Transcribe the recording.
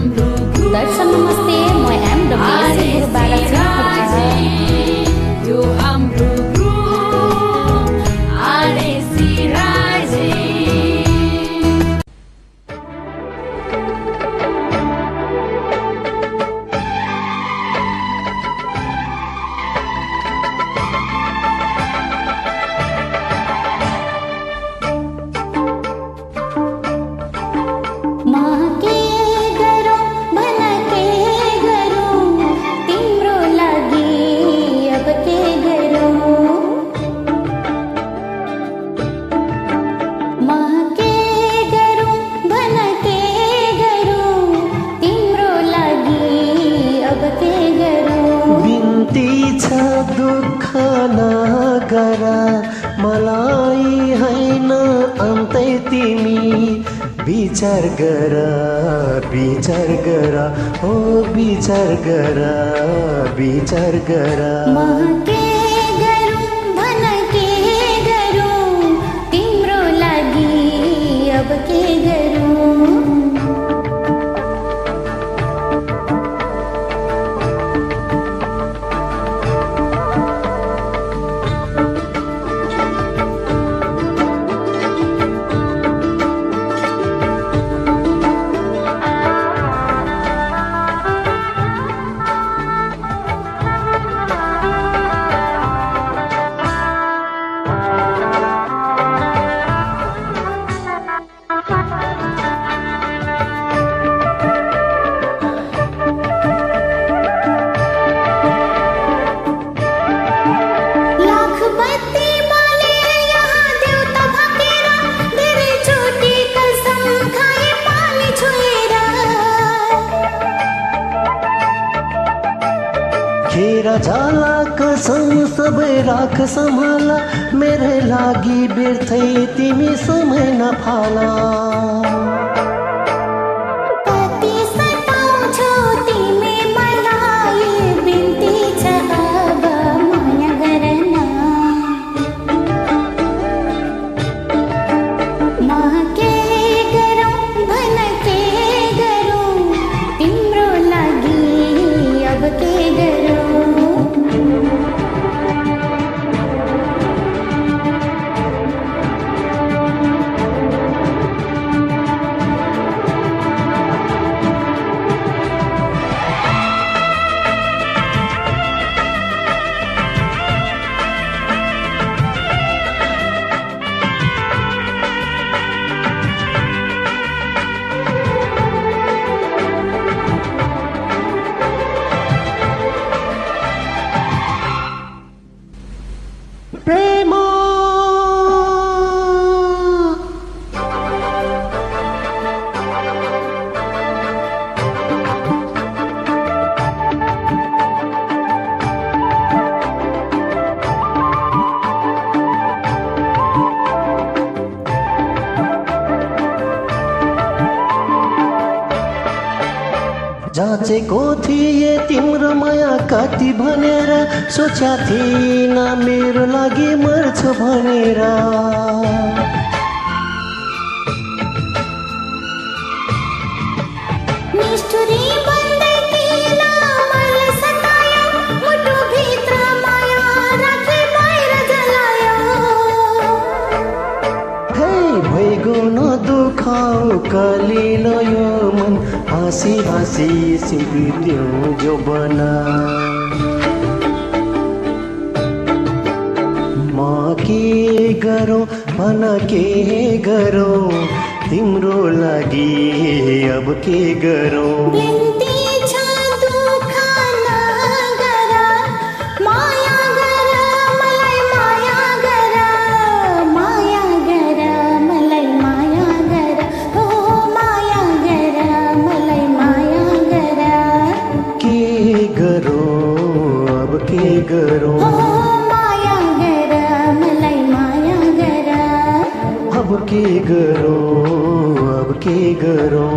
दर्शन नमस्ते म एम डब्ल्युएससी गुरुबाला यो हाम्रो ग्रुप आरएसी राजे दुख नगरा मलाई हैन अन्तै तिमी विचार गर ओ विचार गर तिम्रो लागि अब के गरौँ खेरा झाला कसम सबै राख सम्हाला मेरै लागि बिर्थै तिमी समय नफाला कति सताउँछौ तिमी मलाई बिन्ती छ अब माया गर्न म के गरौँ भन के गरौँ तिम्रो लागि अब के गरौँ प्रेम जाँचेको थिए तिम्रो माया कति भनेर सोचा थिएन मेरो लागि मर्छु भनेर निष्ठुरी बन्दै किन मलाई सतायो मुटु भित्र माया राखी बाहिर जलायो हे भइगयो न दुखाउ कलिलो यो मन हाँसी हाँसी सिम्पिदियो जो बना म के गरौँ भन के गरौँ तिम्रो लागि अब के गरौँ बिन्ती छ दुःख नगर माया गर मलाई माया गर मलाई माया गर हो माया गर मलाई माया गर के गरौँ अब के गरौँ माया गर मलाई माया गर अब के गरौँ अब के गरौँ